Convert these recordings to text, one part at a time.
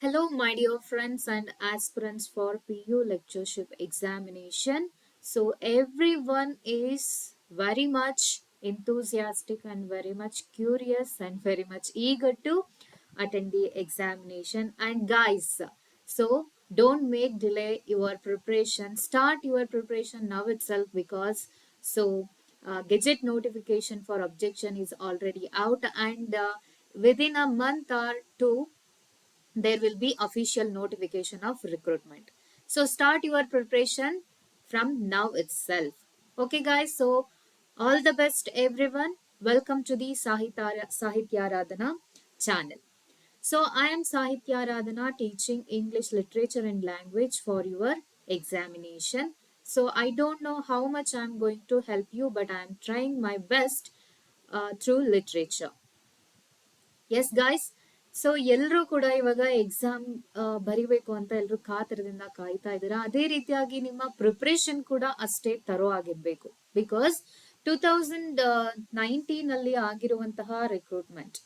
Hello, my dear friends and aspirants for PU lectureship examination. So, everyone is very much enthusiastic and very much curious and very much eager to attend the examination. And, guys, so don't make delay your preparation. Start your preparation now itself because gadget notification for objection is already out, and within a month or two there will be official notification of recruitment. So start your preparation from now itself. Okay, guys. So all the best, everyone. Welcome to the Sahitya Radhana channel. So I am Sahitya Radhana, teaching English literature and language for your examination. So I don't know how much I am going to help you, but I am trying my best through literature. S guys. So ಎಲ್ಲರೂ ಕೂಡ ಇವಾಗ exam ಬರಿಬೇಕು ಅಂತ ಎಲ್ಲರೂ ಕಾತರದಿಂದ ಕಾಯ್ತಾ ಇದ್ದೀರಾ. ಅದೇ ರೀತಿಯಾಗಿ ನಿಮ್ಮ ಪ್ರಿಪ್ರೇಷನ್ ಕೂಡ ಅಷ್ಟೇ ತರೋ ಆಗಿರ್ಬೇಕು. ಬಿಕಾಸ್ 2019 ಅಲ್ಲಿ ಆಗಿರುವಂತಹ ರಿಕ್ರೂಟ್ಮೆಂಟ್,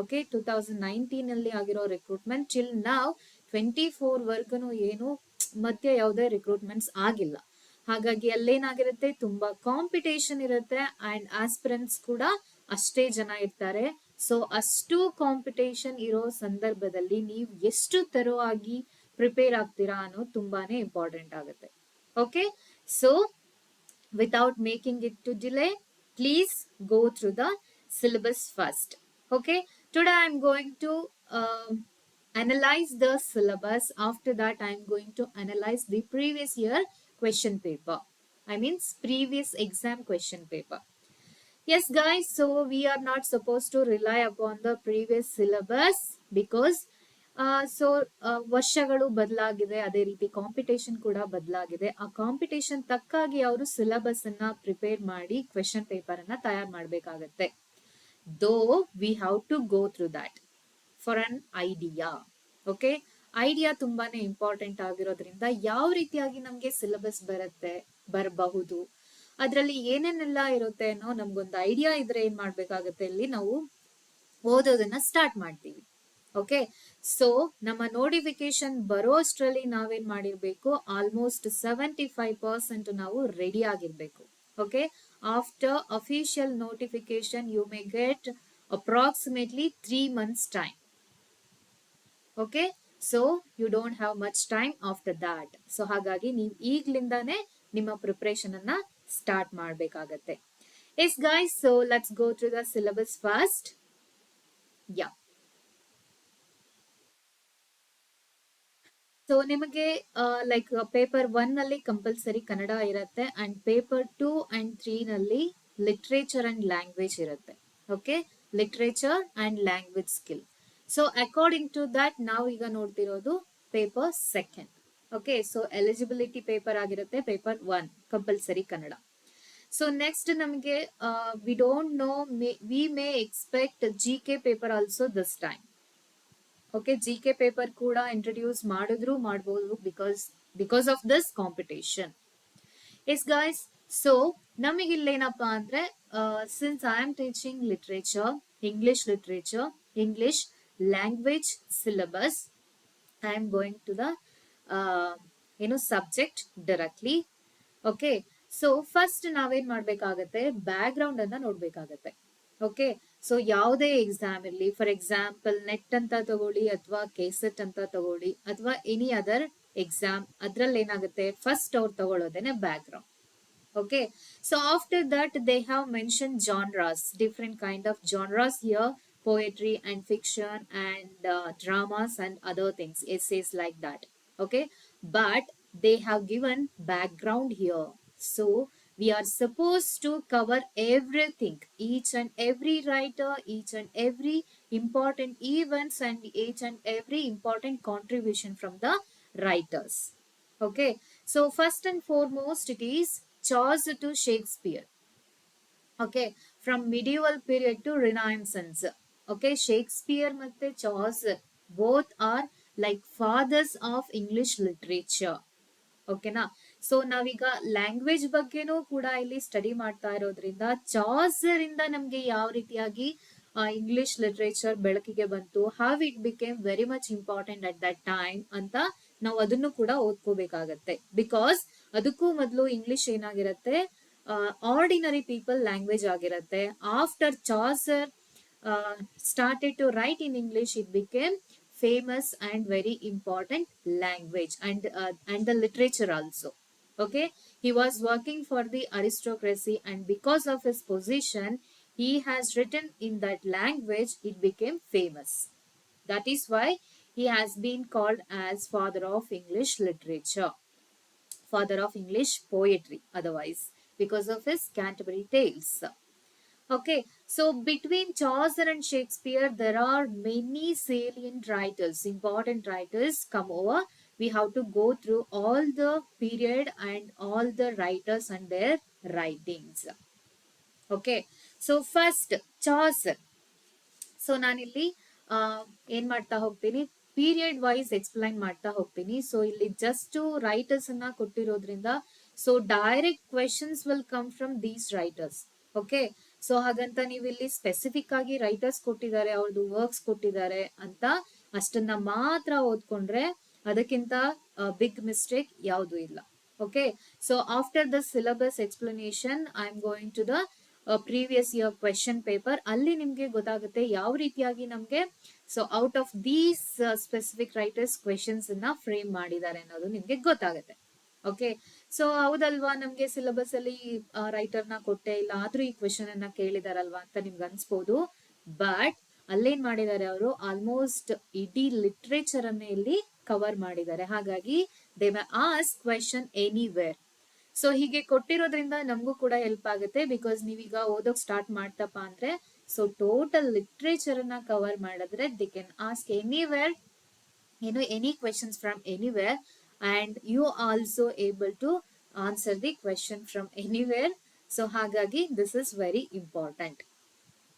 ಓಕೆ, 2019 ಅಲ್ಲಿ ಆಗಿರೋ ರಿಕ್ರೂಟ್ಮೆಂಟ್ ಟಿಲ್ ನಾವ್ 24 ವರ್ಗನು ಏನು ಮಧ್ಯೆ ಯಾವುದೇ ರಿಕ್ರೂಟ್ಮೆಂಟ್ಸ್ ಆಗಿಲ್ಲ. ಹಾಗಾಗಿ ಅಲ್ಲೇನಾಗಿರುತ್ತೆ, ತುಂಬಾ ಕಾಂಪಿಟೇಷನ್ ಇರುತ್ತೆ ಅಂಡ್ ಆಸ್ಪಿರೆಂಟ್ಸ್ ಕೂಡ ಅಷ್ಟೇ ಜನ ಇರ್ತಾರೆ. ಸೊ ಅಷ್ಟು ಕಾಂಪಿಟೇಷನ್ ಇರೋ ಸಂದರ್ಭದಲ್ಲಿ ನೀವು ಎಷ್ಟು ತರವಾಗಿ ಪ್ರಿಪೇರ್ ಆಗ್ತೀರಾ ಅನ್ನೋದು ತುಂಬಾನೇ ಇಂಪಾರ್ಟೆಂಟ್ ಆಗುತ್ತೆ. Okay, so without making it to delay, please go through the syllabus first. Okay, today I'm going to analyze the syllabus. After that, I'm going to analyze the previous year question paper. I mean, previous exam question paper. Yes, guys, so we are not supposed to rely upon the previous syllabus because ವರ್ಷಗಳು ಬದಲಾಗಿದೆ, ಅದೇ ರೀತಿ competition ಕೂಡ ಬದಲಾಗಿದೆ. ಆ competition ತಕ್ಕಾಗಿ ಅವರು syllabus ಅನ್ನ prepare ಮಾಡಿ ಕ್ವೆಶನ್ ಪೇಪರ್ ಅನ್ನ ತಯಾರು ಮಾಡಬೇಕಾಗತ್ತೆ. Though we have to go through that for an idea. Okay, idea ತುಂಬಾನೇ ಇಂಪಾರ್ಟೆಂಟ್ ಆಗಿರೋದ್ರಿಂದ ಯಾವ ರೀತಿಯಾಗಿ ನಮ್ಗೆ ಸಿಲೆಬಸ್ ಬರಬಹುದು, ಅದರಲ್ಲಿ ಏನೇನೆಲ್ಲ ಇರುತ್ತೆ ಅನ್ನೋ ನಮ್ಗೊಂದು ಐಡಿಯಾ ಇದ್ರೆ ಏನ್ ಮಾಡ್ಬೇಕಾಗತ್ತೆ, ಇಲ್ಲಿ ನಾವು ಓದೋದನ್ನ ಸ್ಟಾರ್ಟ್ ಮಾಡ್ತೀವಿ. ಓಕೆ, ಸೊ ನಮ್ಮ ನೋಟಿಫಿಕೇಶನ್ ಬರೋ ಅಷ್ಟರಲ್ಲಿ ನಾವೇನ್ ಮಾಡಿರ್ಬೇಕು, ಆಲ್ಮೋಸ್ಟ್ 75% ನಾವು ರೆಡಿ ಆಗಿರ್ಬೇಕು. Okay, after official notification you may get approximately 3 months time. Okay, so you don't have much time after that. So ಹಾಗಾಗಿ ನೀವು ಈಗ್ಲಿಂದಾನೇ ನಿಮ್ಮ ಪ್ರಿಪರೇಷನ್ ಅನ್ನ ಸ್ಟಾರ್ಟ್ ಮಾಡ್ಬೇಕಾಗತ್ತೆ. Yes guys, so let's go through the syllabus first. Yeah, so ನಿಮಗೆ like paper 1 ನಲ್ಲಿ compulsory Kannada ಇರುತ್ತೆ and paper 2 and 3 ನಲ್ಲಿ ಲಿಟ್ರೇಚರ್ ಅಂಡ್ ಲ್ಯಾಂಗ್ವೇಜ್ ಇರುತ್ತೆ. Okay, literature and language skill. So according to that ನಾವು ಈಗ ನೋಡ್ತಿರೋದು paper 2. Okay, so eligibility paper ಆಗಿರುತ್ತೆ paper 1 compulsory Kannada. So next ನಮಗೆ we don't know, we may expect GK paper also this time. Okay, GK paper ಕೂಡ introduce ಮಾಡಿದ್ರು ಮಾಡಬಹುದು because of this competition. Yes guys, so ನಮಗಿಲ್ಲೇನಪ್ಪಾ ಅಂದ್ರೆ, since I am teaching literature, English literature, English language syllabus, I am going to the subject directly. Okay, so first ನಾವೇನ್ ಮಾಡ್ಬೇಕಾಗತ್ತೆ, background ಅನ್ನ ನೋಡ್ಬೇಕಾಗತ್ತೆ. Okay, so ಯಾವುದೇ exam ಇರಲಿ, for example NET ಅಂತ ತಗೊಳ್ಳಿ ಅಥವಾ ಕೆಸೆಟ್ ಅಂತ ತಗೊಳ್ಳಿ ಅಥವಾ ಎನಿ ಅದರ್ ಎಕ್ಸಾಮ್, ಅದ್ರಲ್ಲಿ ಏನಾಗುತ್ತೆ, ಫಸ್ಟ್ ಅವ್ರು ತಗೊಳ್ಳೋದೇನೆ background. Okay, so after that they have mention genres, different kind of genres here, poetry and fiction and dramas and other things, essays like that. Okay, but they have given background here. So we are supposed to cover everything, each and every writer, each and every important events and each and every important contribution from the writers. Okay, so first and foremost it is Chaucer to Shakespeare. Okay, from medieval period to Renaissance. Okay, Shakespeare ಮತ್ತೆ Chaucer both are like fathers of English literature. ಓಕೆನಾ, so ನಾವೀಗ language ಬಗ್ಗೆನೂ ಕೂಡ ಇಲ್ಲಿ study ಮಾಡ್ತಾ ಇರೋದ್ರಿಂದ Chaucer ಇಂದ ನಮ್ಗೆ ಯಾವ ರೀತಿಯಾಗಿ ಇಂಗ್ಲಿಷ್ ಲಿಟ್ರೇಚರ್ ಬೆಳಕಿಗೆ ಬಂತು, how it became very much important at that time ಅಂತ ನಾವು ಅದನ್ನು ಕೂಡ ಓದ್ಕೋಬೇಕಾಗತ್ತೆ. ಬಿಕಾಸ್ ಅದಕ್ಕೂ ಮೊದಲು ಇಂಗ್ಲಿಷ್ ಏನಾಗಿರತ್ತೆ, ಆರ್ಡಿನರಿ ಪೀಪಲ್ ಲ್ಯಾಂಗ್ವೇಜ್ ಆಗಿರತ್ತೆ. After Chaucer started to write in English, it became famous and very important language and the literature also. Okay, he was working for the aristocracy, and because of his position, he has written in that language. It became famous. That is why he has been called as father of English literature, father of English poetry, otherwise, because of his Canterbury Tales. Okay, so between Chaucer and Shakespeare, there are many salient writers, important writers come over. We have to go through all the period and all the writers and their writings. Okay, so first Chaucer. So ನಾನಿಲ್ಲಿ ಏನ್ ಮಾಡ್ತಾ ಹೋಗ್ತೀನಿ, period wise explain ಮಾಡ್ತಾ ಹೋಗ್ತೀನಿ. So ಇಲ್ಲಿ just writers ಅನ್ನ ಕೊಟ್ಟಿರೋದ್ರಿಂದ, so direct questions will come from these writers. Okay, so ಹಾಗಂತ ನೀವು ಇಲ್ಲಿ ಸ್ಪೆಸಿಫಿಕ್ ಆಗಿ ರೈಟರ್ಸ್ ಕೊಟ್ಟಿದ್ದಾರೆ, ಅವ್ರದ್ದು ವರ್ಕ್ಸ್ ಕೊಟ್ಟಿದ್ದಾರೆ ಅಂತ ಅಷ್ಟನ್ನ ಮಾತ್ರ ಓದ್ಕೊಂಡ್ರೆ ಅದಕ್ಕಿಂತ ಬಿಗ್ ಮಿಸ್ಟೇಕ್ ಯಾವುದು ಇಲ್ಲ. Okay, so after the syllabus explanation I am going to the previous year question paper. ಅಲ್ಲಿ ನಿಮ್ಗೆ ಗೊತ್ತಾಗುತ್ತೆ ಯಾವ ರೀತಿಯಾಗಿ ನಮ್ಗೆ so out of these specific writers questions ಅನ್ನ ಫ್ರೇಮ್ ಮಾಡಿದ್ದಾರೆ ಅನ್ನೋದು ನಿಮ್ಗೆ ಗೊತ್ತಾಗುತ್ತೆ. ಓಕೆ, ಸೊ ಹೌದಲ್ವಾ, ನಮ್ಗೆ ಸಿಲೆಬಸ್ ಅಲ್ಲಿ ರೈಟರ್ ನ ಕೊಟ್ಟೆ ಇಲ್ಲ, ಆದ್ರೂ ಈ ಕ್ವೆಶನ್ ಅನ್ನ ಕೇಳಿದಾರಲ್ವಾ ಅಂತ ನಿಮ್ಗೆ ಅನ್ಸ್ಬೋದು. ಬಟ್ ಅಲ್ಲೇನ್ ಮಾಡಿದ್ದಾರೆ ಅವರು, ಆಲ್ಮೋಸ್ಟ್ ಇಡೀ ಲಿಟ್ರೇಚರ್ ಅನ್ನೇ ಇಲ್ಲಿ ಕವರ್ ಮಾಡಿದ್ದಾರೆ. ಹಾಗಾಗಿ they may ask question anywhere. So ಹೀಗೆ ಕೊಟ್ಟಿರೋದ್ರಿಂದ ನಮಗೂ ಕೂಡ ಹೆಲ್ಪ್ ಆಗುತ್ತೆ. ಬಿಕಾಸ್ ನೀವೀಗ ಓದೋಕ್ ಸ್ಟಾರ್ಟ್ ಮಾಡ್ತಪ್ಪ ಅಂದ್ರೆ ಸೊ ಟೋಟಲ್ ಲಿಟ್ರೇಚರ್ ಅನ್ನ ಕವರ್ ಮಾಡಿದ್ರೆ they can ask anywhere, any questions from anywhere, and you also able to answer the question from anywhere. So ಹಾಗಾಗಿ this is very important.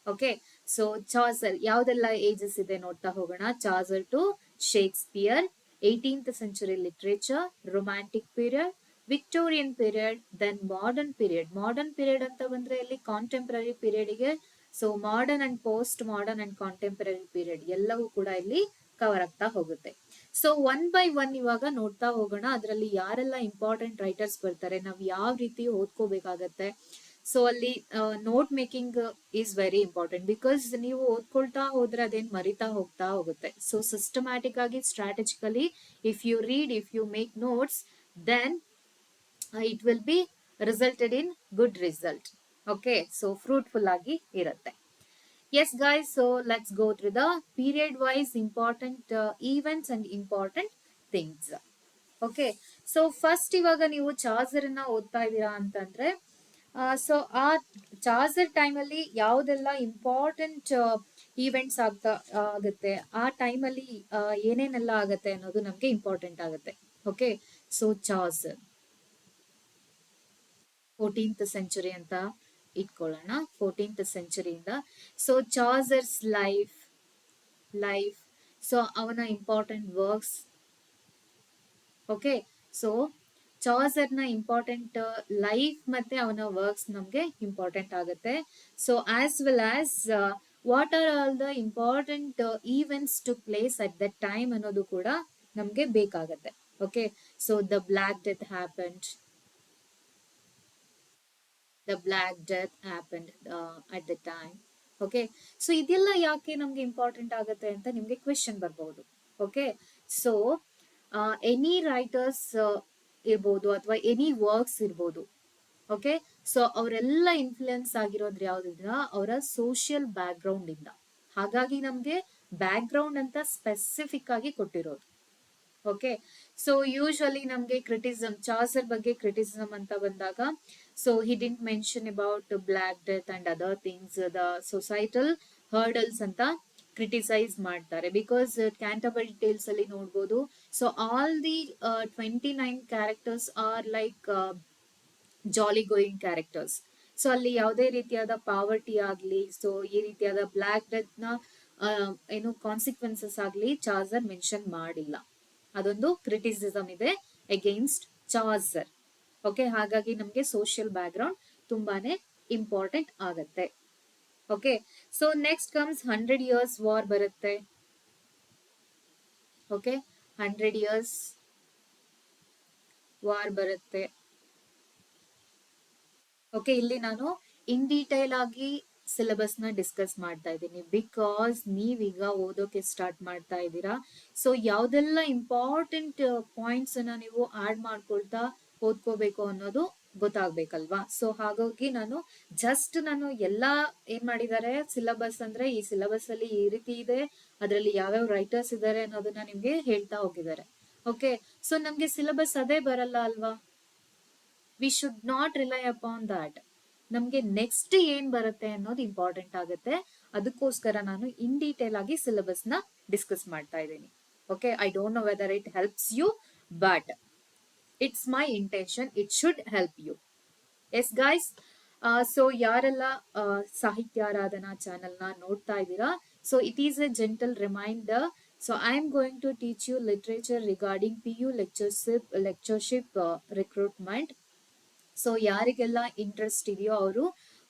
Okay, so Chaucer ಯಾವ್ದೆಲ್ಲ ages ಇದೆ ನೋಡ್ತಾ ಹೋಗೋಣ. Chaucer to Shakespeare, 18th century literature, romantic period, Victorian period, then modern period. Modern period ಅಂತ ಬಂದ್ರೆ ಇಲ್ಲಿ contemporary period ಗೆ so modern and post modern and contemporary period ಎಲ್ಲವೂ ಕೂಡ ಇಲ್ಲಿ ಕವರ್ ಆಗ್ತಾ ಹೋಗುತ್ತೆ. ಸೊ ಒನ್ ಬೈ ಒನ್ ಇವಾಗ ನೋಡ್ತಾ ಹೋಗೋಣ. ಅದರಲ್ಲಿ ಯಾರೆಲ್ಲ ಇಂಪಾರ್ಟೆಂಟ್ ರೈಟರ್ಸ್ ಬರ್ತಾರೆ, ನಾವು ಯಾವ ರೀತಿ ಓದ್ಕೋಬೇಕಾಗತ್ತೆ. ಸೊ ಅಲ್ಲಿ note making is very important. Because ನೀವು ಓದ್ಕೊಳ್ತಾ ಹೋದ್ರೆ ಅದೇನ್ ಮರಿತಾ ಹೋಗ್ತಾ ಹೋಗುತ್ತೆ. ಸೊ ಸಿಸ್ಟಮ್ಯಾಟಿಕ್ ಆಗಿ strategically if you read, if you make notes, then it will be resulted in good result. Okay, so fruitful agi irutte. Yes guys, so let's go through the period wise important events and important things. Okay, so first ivaga ನೀವು Chaucer ನ ಓದ್ತಾ ಇದೀರಾ ಅಂತಂದ್ರೆ so ಆ Chaucer time ಅಲ್ಲಿ ಯಾವ್ದೆಲ್ಲ important events ಆಗುತ್ತೆ, ಆ time ಅಲ್ಲಿ ಏನೇನೆಲ್ಲ ಆಗತ್ತೆ ಅನ್ನೋದು ನಮ್ಗೆ ಇಂಪಾರ್ಟೆಂಟ್ ಆಗುತ್ತೆ. Okay, so Chaucer 14th century ಅಂತ ಇಟ್ಕೊಳ್ಳೋಣ. 14th century ಇಂದ ಸೊ ಚಾಸರ್ಸ್ ಲೈಫ್ ಸೊ ಅವನ important works. Okay, so Chaucer ನ ಇಂಪಾರ್ಟೆಂಟ್ ಲೈಫ್ ಮತ್ತೆ ಅವನ ವರ್ಕ್ಸ್ ನಮ್ಗೆ ಇಂಪಾರ್ಟೆಂಟ್ ಆಗುತ್ತೆ. So as well as what are all the important events to place at that time ಅನ್ನೋದು ಕೂಡ ನಮ್ಗೆ ಬೇಕಾಗತ್ತೆ. Okay, so the black death happened, the black death happened at the time. ಓಕೆ, ಸೊ ಇದೆಲ್ಲ ಯಾಕೆ ನಮ್ಗೆ ಇಂಪಾರ್ಟೆಂಟ್ ಆಗುತ್ತೆ ಅಂತ ನಿಮ್ಗೆ ಕ್ವೆಶನ್ ಬರ್ಬಹುದು. ಓಕೆ, ಸೊ ಎನಿ ರೈಟರ್ಸ್ ಇರ್ಬೋದು ಅಥವಾ ಎನಿ ವರ್ಕ್ಸ್ ಇರ್ಬೋದು. ಓಕೆ, ಸೊ ಅವರೆಲ್ಲ ಇನ್ಫ್ಲುಯೆನ್ಸ್ ಆಗಿರೋದ್ರ ಯಾವ್ದ್ರಿಂದ, ಅವರ ಸೋಷಿಯಲ್ ಬ್ಯಾಕ್ ಗ್ರೌಂಡ್ ಇಂದ. ಹಾಗಾಗಿ ನಮ್ಗೆ ಬ್ಯಾಕ್ ಗ್ರೌಂಡ್ ಅಂತ ಸ್ಪೆಸಿಫಿಕ್ ಆಗಿ ಕೊಟ್ಟಿರೋದು. ಓಕೆ, ಸೊ ಯೂಶಲಿ ನಮ್ಗೆ ಕ್ರಿಟಿಸಮ್, ಚಾಸರ್ ಬಗ್ಗೆ ಕ್ರಿಟಿಸಮ್ ಅಂತ ಬಂದಾಗ so he didn't mention about black death and other things, the societal hurdles ಅಂತ ಕ್ರಿಟಿಸೈಸ್ ಮಾಡ್ತಾರೆ. ಬಿಕಾಸ್ ಕ್ಯಾಂಟರ್ಬರಿ ಟೇಲ್ಸ್ ಅಲ್ಲಿ ನೋಡ್ಬೋದು, so all the 29 characters are like jolly going characters. So ಅಲ್ಲಿ ಯಾವುದೇ ರೀತಿಯಾದ ಪಾವರ್ಟಿ ಆಗ್ಲಿ, ಸೊ ಈ ರೀತಿಯಾದ ಬ್ಲ್ಯಾಕ್ ಡೆತ್ ನ ಏನು ಕಾನ್ಸಿಕ್ವೆನ್ಸಸ್ ಆಗ್ಲಿ ಚಾಸರ್ ಮೆನ್ಷನ್ ಮಾಡಿಲ್ಲ. ಅದೊಂದು ಕ್ರಿಟಿಸಿಸಮ್ ಇದೆ ಅಗೇನ್ಸ್ಟ್ ಚಾಸರ್. ಓಕೆ, ಹಾಗಾಗಿ ನಮ್ಗೆ ಸೋಷಿಯಲ್ ಬ್ಯಾಕ್ ಗ್ರೌಂಡ್ ತುಂಬಾನೇ ಇಂಪಾರ್ಟೆಂಟ್ ಆಗತ್ತೆ. Okay, so next comes 100 years war ಬರುತ್ತೆ. ಓಕೆ, 100 years ವಾರ್ ಬರುತ್ತೆ. ಓಕೆ, ಇಲ್ಲಿ ನಾನು ಇನ್ ಡೀಟೇಲ್ ಆಗಿ ಸಿಲೆಬಸ್ ನ ಡಿಸ್ಕಸ್ ಮಾಡ್ತಾ ಇದ್ದೀನಿ, ಬಿಕಾಸ್ ನೀವೀಗ ಓದೋಕೆ ಸ್ಟಾರ್ಟ್ ಮಾಡ್ತಾ ಇದ್ದೀರಾ. ಸೊ ಯಾವ್ದೆಲ್ಲ ಇಂಪಾರ್ಟೆಂಟ್ ಪಾಯಿಂಟ್ಸ್ ಅನ್ನ ನೀವು ಆಡ್ ಮಾಡ್ಕೊಳ್ತಾ ಓದ್ಕೋಬೇಕು ಅನ್ನೋದು ಗೊತ್ತಾಗ್ಬೇಕಲ್ವಾ. ಸೊ ಹಾಗಾಗಿ ನಾನು ಎಲ್ಲಾ ಏನ್ ಮಾಡಿದ್ದಾರೆ, ಸಿಲೆಬಸ್ ಅಂದ್ರೆ ಈ ಸಿಲೆಬಸ್ ಅಲ್ಲಿ ಈ ರೀತಿ ಇದೆ, ಅದರಲ್ಲಿ ಯಾವ್ಯಾವ ರೈಟರ್ಸ್ ಇದ್ದಾರೆ ಅನ್ನೋದನ್ನ ನಿಮ್ಗೆ ಹೇಳ್ತಾ ಹೋಗಿದ್ದಾರೆ. ಓಕೆ, ಸೊ ನಮ್ಗೆ ಸಿಲೆಬಸ್ ಅದೇ ಬರಲ್ಲ ಅಲ್ವಾ. We should not rely upon that. ನಮ್ಗೆ ನೆಕ್ಸ್ಟ್ ಏನ್ ಬರುತ್ತೆ ಅನ್ನೋದು ಇಂಪಾರ್ಟೆಂಟ್ ಆಗುತ್ತೆ. ಅದಕ್ಕೋಸ್ಕರ ನಾನು ಇನ್ ಡೀಟೇಲ್ ಆಗಿ ಸಿಲೆಬಸ್ ನ ಡಿಸ್ಕಸ್ ಮಾಡ್ತಾ ಇದ್ದೀನಿ. Okay, I don't know whether it helps you, but it's my intention, it should help you. Yes guys, so ಯಾರೆಲ್ಲ ಸಾಹಿತ್ಯಾರಾಧನಾ ಚಾನೆಲ್ ನ ನೋಡ್ತಾ ಇದ್ದೀರಾ, so it is a gentle reminder. So I am going to teach you literature regarding PU lecturership recruitment. So ಯಾರಿಗೆಲ್ಲ interest ಇದೆಯೋ ಅವರು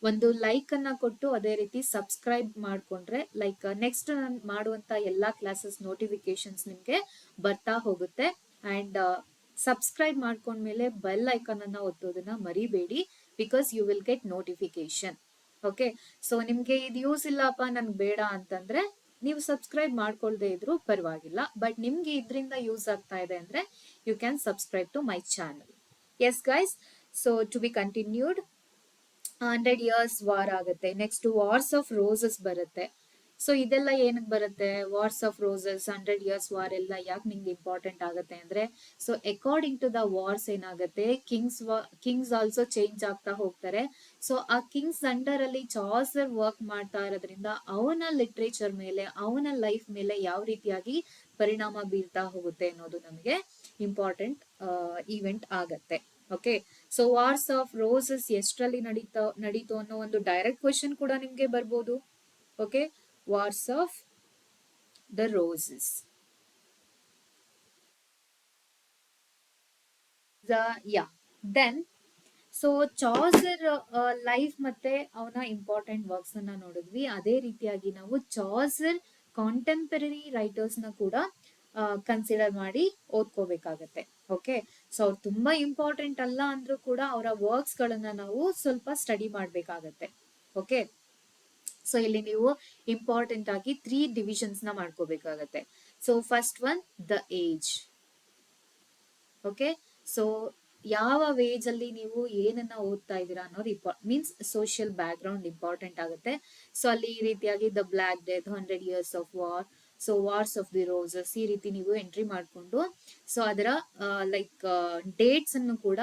ಒಂದು like ಅನ್ನ ಕೊಟ್ಟು ಅದೇ ರೀತಿ ಸಬ್ಸ್ಕ್ರೈಬ್ ಮಾಡ್ಕೊಂಡ್ರೆ, ಲೈಕ್ ನೆಕ್ಸ್ಟ್ ನಾನು ಮಾಡುವಂತ ಎಲ್ಲಾ ಕ್ಲಾಸಸ್ ನೋಟಿಫಿಕೇಶನ್ಸ್ ನಿಮ್ಗೆ ಬರ್ತಾ ಹೋಗುತ್ತೆ. ಅಂಡ್ ಸಬ್ಸ್ಕ್ರೈಬ್ ಮಾಡ್ಕೊಂಡ್ಮೇಲೆ ಬೆಲ್ ಐಕಾನ್ ಅನ್ನ ಒತ್ತೋದನ್ನ ಮರಿಬೇಡಿ, because you will get notification. Okay, so ನಿಮ್ಗೆ ಇದು ಯೂಸ್ ಇಲ್ಲಪ್ಪ, ನನ್ಗೆ ಬೇಡ ಅಂತಂದ್ರೆ ನೀವು ಸಬ್ಸ್ಕ್ರೈಬ್ ಮಾಡ್ಕೊಳ್ದೇ ಇದ್ರು ಪರವಾಗಿಲ್ಲ, ಬಟ್ ನಿಮ್ಗೆ ಇದರಿಂದ ಯೂಸ್ ಆಗ್ತಾ ಇದೆ ಅಂದ್ರೆ you can subscribe to my channel. Yes guys, so to be continued. 100 years war ಆಗುತ್ತೆ. ನೆಕ್ಸ್ಟ್ ವಾರ್ಸ್ ಆಫ್ ರೋಸಸ್ ಬರುತ್ತೆ. ಸೊ ಇದೆಲ್ಲ ಏನಕ್ಕೆ ಬರುತ್ತೆ, Wars of Roses, 100 years war ಎಲ್ಲ ಯಾಕೆ ನಿಂಗೆ ಇಂಪಾರ್ಟೆಂಟ್ ಆಗುತ್ತೆ ಅಂದ್ರೆ, so according to the wars ಏನಾಗುತ್ತೆ, ಕಿಂಗ್ಸ್ ಆಲ್ಸೋ ಚೇಂಜ್ ಆಗ್ತಾ ಹೋಗ್ತಾರೆ. ಸೊ ಆ ಕಿಂಗ್ಸ್ ಅಂಡರ್ ಅಲ್ಲಿ ಚಾಸರ್ ವರ್ಕ್ ಮಾಡ್ತಾ ಇರೋದ್ರಿಂದ ಅವನ ಲಿಟ್ರೇಚರ್ ಮೇಲೆ, ಅವನ ಲೈಫ್ ಮೇಲೆ ಯಾವ ರೀತಿಯಾಗಿ ಪರಿಣಾಮ ಬೀರ್ತಾ ಹೋಗುತ್ತೆ ಅನ್ನೋದು ನಮಗೆ ಇಂಪಾರ್ಟೆಂಟ್ ಈವೆಂಟ್ ಆಗತ್ತೆ. Okay, so wars of roses ಎಷ್ಟರಲ್ಲಿ ನಡೀತು ಅನ್ನೋ ಒಂದು ಡೈರೆಕ್ಟ್ ಕ್ವೆಶನ್ ಕೂಡ ನಿಮ್ಗೆ ಬರ್ಬೋದು. Okay, wars of the roses. Yeah, then so Chaucer life ಮತ್ತೆ ಅವನ ಇಂಪಾರ್ಟೆಂಟ್ ವರ್ಕ್ಸ್ ಅನ್ನ ನೋಡಿದ್ವಿ. ಅದೇ ರೀತಿಯಾಗಿ ನಾವು ಚಾಸರ್ ಕಾಂಟೆಂಪರರಿ ರೈಟರ್ಸ್ ನ ಕೂಡ ಕನ್ಸಿಡರ್ ಮಾಡಿ ಓದ್ಕೋಬೇಕಾಗತ್ತೆ. ಓಕೆ, ಸೊ ಅವ್ರು ತುಂಬಾ ಇಂಪಾರ್ಟೆಂಟ್ ಅಲ್ಲ ಅಂದ್ರೂ ಕೂಡ ಅವರ ವರ್ಕ್ಸ್ ಗಳನ್ನ ನಾವು ಸ್ವಲ್ಪ ಸ್ಟಡಿ ಮಾಡ್ಬೇಕಾಗತ್ತೆ. ಓಕೆ, ಸೊ ಇಲ್ಲಿ ನೀವು ಇಂಪಾರ್ಟೆಂಟ್ ಆಗಿ 3 ಡಿವಿಷನ್ಸ್ ನ ಮಾಡ್ಕೋಬೇಕಾಗತ್ತೆ. So first one, the age. Okay, so ಯಾವ ವೇಜ್ ಅಲ್ಲಿ ನೀವು ಏನನ್ನ ಓದ್ತಾ ಇದ್ದೀರಾ ಅನ್ನೋದು means social background important ಆಗುತ್ತೆ. ಸೊ ಅಲ್ಲಿ ಈ ರೀತಿಯಾಗಿ the black death, 100 years of war, so wars of the Roses, ಈ ರೀತಿ ನೀವು ಎಂಟ್ರಿ ಮಾಡ್ಕೊಂಡು, ಸೊ ಅದರ ಲೈಕ್ ಡೇಟ್ಸ್ ಅನ್ನು ಕೂಡ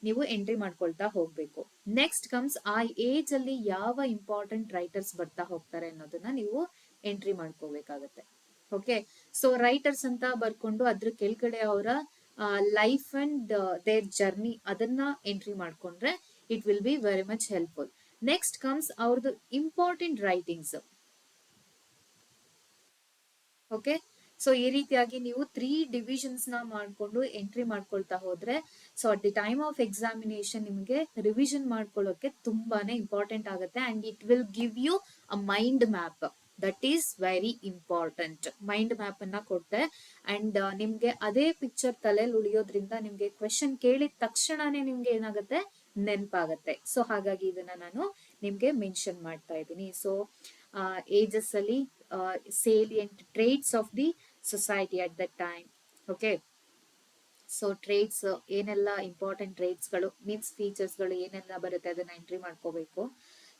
ನೀವು ಎಂಟ್ರಿ ಮಾಡ್ಕೊಳ್ತಾ ಹೋಗ್ಬೇಕು. ನೆಕ್ಸ್ಟ್ ಕಮ್ಸ್, ಆ ಏಜ್ ಅಲ್ಲಿ ಯಾವ ಇಂಪಾರ್ಟೆಂಟ್ ರೈಟರ್ಸ್ ಬರ್ತಾ ಹೋಗ್ತಾರೆ ಅನ್ನೋದನ್ನ ನೀವು ಎಂಟ್ರಿ ಮಾಡ್ಕೋಬೇಕಾಗತ್ತೆ. ಓಕೆ, ಸೊ ರೈಟರ್ಸ್ ಅಂತ ಬರ್ಕೊಂಡು ಅದ್ರ ಕೆಳಗಡೆ ಅವರ ಲೈಫ್ ಅಂಡ್ ದೇರ್ ಜರ್ನಿ ಅದನ್ನ ಎಂಟ್ರಿ ಮಾಡ್ಕೊಂಡ್ರೆ it will be very much helpful. Next comes ಅವ್ರದ್ದು ಇಂಪಾರ್ಟೆಂಟ್ ರೈಟಿಂಗ್ಸ್. ಓಕೆ, ಸೊ ಈ ರೀತಿಯಾಗಿ ನೀವು 3 ಡಿವಿಷನ್ಸ್ ನ ಮಾಡ್ಕೊಂಡು ಎಂಟ್ರಿ ಮಾಡ್ಕೊಳ್ತಾ ಹೋದ್ರೆ, so at the time of examination ನಿಮಗೆ ರಿವಿಷನ್ ಮಾಡ್ಕೊಳ್ಳೋಕೆ ತುಂಬಾನೇ ಇಂಪಾರ್ಟೆಂಟ್ ಆಗುತ್ತೆ. And it will give you a mind map. That is very important. Mind map ಅನ್ನ ಕೊಟ್ಟೆ, ಅಂಡ್ ನಿಮ್ಗೆ ಅದೇ ಪಿಕ್ಚರ್ ತಲೆಯಲ್ಲಿ ಉಳಿಯೋದ್ರಿಂದ ನಿಮ್ಗೆ ಕ್ವೆಶನ್ ಕೇಳಿದ ತಕ್ಷಣನೇ ನಿಮ್ಗೆ ಏನಾಗುತ್ತೆ, ನೆನಪಾಗತ್ತೆ. ಸೊ ಹಾಗಾಗಿ ಇದನ್ನ ನಾನು ನಿಮ್ಗೆ ಮೆನ್ಷನ್ ಮಾಡ್ತಾ ಇದ್ದೀನಿ. ಸೊ ಏಜಸ್ ಅಲ್ಲಿ salient traits of the society at that time. Okay, so trades ಏನೆಲ್ಲ ಇಂಪಾರ್ಟೆಂಟ್ ಟ್ರೇಡ್ಸ್ಗಳು ಮೀನ್ಸ್ ಫೀಚರ್ಸ್ಗಳು ಏನೆಲ್ಲ ಬರುತ್ತೆ ಅದನ್ನ ಎಂಟ್ರಿ ಮಾಡ್ಕೋಬೇಕು.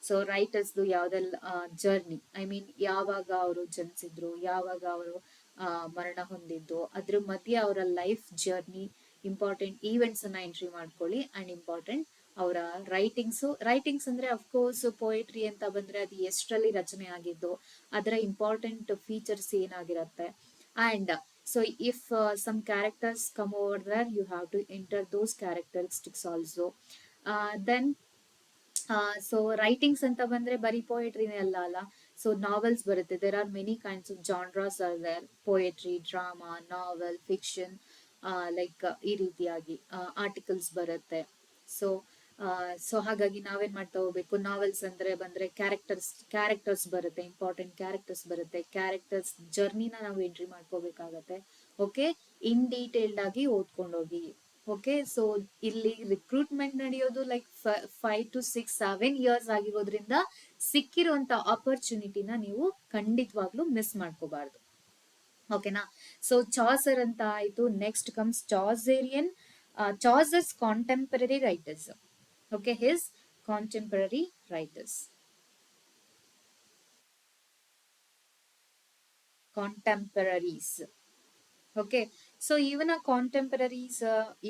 ಸೊ ರೈಟರ್ಸ್ದು ಯಾವ್ದೆಲ್ಲ ಜರ್ನಿ, ಐ ಮೀನ್ ಯಾವಾಗ ಅವರು ಜನಿಸಿದ್ರು, ಯಾವಾಗ ಅವರು ಮರಣ ಹೊಂದಿದ್ದು, ಅದ್ರ ಮಧ್ಯೆ ಅವರ ಲೈಫ್ ಜರ್ನಿ, ಇಂಪಾರ್ಟೆಂಟ್ ಈವೆಂಟ್ಸ್ ಅನ್ನ ಎಂಟ್ರಿ ಮಾಡ್ಕೊಳ್ಳಿ. ಅಂಡ್ ಇಂಪಾರ್ಟೆಂಟ್ ಅವರ ರೈಟಿಂಗ್ಸ್ ಅಂದ್ರೆ ಅಫ್ಕೋರ್ಸ್ ಪೋಯಟ್ರಿ ಅಂತ ಬಂದ್ರೆ ಅದು ಎಷ್ಟರಲ್ಲಿ ರಚನೆ ಆಗಿದ್ದು, ಅದರ ಇಂಪಾರ್ಟೆಂಟ್ ಫೀಚರ್ಸ್ ಏನಾಗಿರತ್ತೆ. And so if some characters come over there, you have to enter those characteristics also. Then so writings ಅಂತ ಬಂದ್ರೆ ಬರೀ ಪೋಯಟ್ರಿನೇ ಅಲ್ಲ. ಸೊ ನಾವೆಲ್ಸ್ ಬರುತ್ತೆ. There are many kinds of genres are there. Poetry, drama, novel, fiction, like ಈ ರೀತಿಯಾಗಿ articles ಬರುತ್ತೆ. So so ಹಾಗಾಗಿ ನಾವೇನ್ ಮಾಡ್ತಾ ಹೋಗ್ಬೇಕು, ನಾವೆಲ್ಸ್ ಅಂದ್ರೆ ಬಂದ್ರೆ ಕ್ಯಾರೆಕ್ಟರ್ಸ್ ಬರುತ್ತೆ, ಇಂಪಾರ್ಟೆಂಟ್ ಕ್ಯಾರೆಕ್ಟರ್ಸ್ ಬರುತ್ತೆ, ಕ್ಯಾರೆಕ್ಟರ್ಸ್ ಜರ್ನಿನ ನಾವು ಎಂಟ್ರಿ ಮಾಡ್ಕೋಬೇಕಾಗತ್ತೆ. ಓಕೆ, ಇನ್ ಡೀಟೇಲ್ಡ್ ಆಗಿ ಓದ್ಕೊಂಡು ಹೋಗಿ. ಓಕೆ, ಸೊ ಇಲ್ಲಿ ರಿಕ್ರೂಟ್ಮೆಂಟ್ ನಡೆಯೋದು ಲೈಕ್ 5 to 6 7 years ಆಗಿರೋದ್ರಿಂದ ಸಿಕ್ಕಿರುವಂತ ಆಪರ್ಚುನಿಟಿನ ನೀವು ಖಂಡಿತವಾಗ್ಲೂ ಮಿಸ್ ಮಾಡ್ಕೋಬಾರ್ದು. ಓಕೆನಾ. ಸೊ ಚಾಸರ್ ಅಂತ ಆಯ್ತು. Next comes Chaucerian, Chaucer's contemporary writers. Okay, his contemporary writers, contemporaries. Okay, so ಇವನ ಕಾಂಟೆಂಪರರೀಸ್